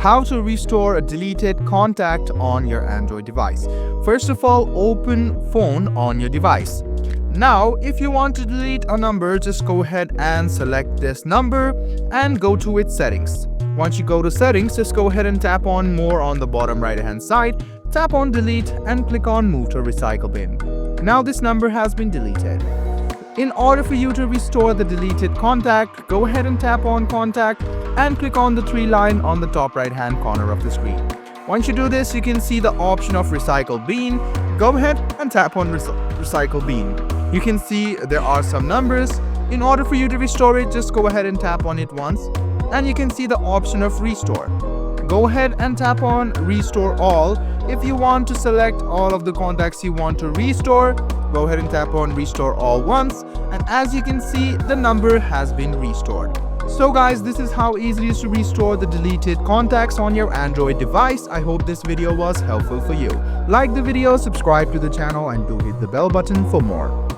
How to restore a deleted contact on your Android device. First of all, open Phone on your device. Now, if you want to delete a number, just go ahead and select this number and go to its settings. Once you go to settings, just go ahead and tap on More on the bottom right hand side, tap on Delete and click on Move to Recycle Bin. Now this number has been deleted. In order for you to restore the deleted contact, go ahead and tap on Contact and click on the 3 line on the top right hand corner of the screen. Once you do this, you can see the option of Recycle Bin. Go ahead and tap on Recycle Bin. You can see there are some numbers. In order for you to restore it, just go ahead and tap on it once and you can see the option of Restore. Go ahead and tap on Restore All. If you want to select all of the contacts you want to restore, go ahead and tap on Restore All once, and as you can see, the number has been restored. So guys, this is how easy it is to restore the deleted contacts on your Android device. I hope this video was helpful for you. Like the video, subscribe to the channel and do hit the bell button for more.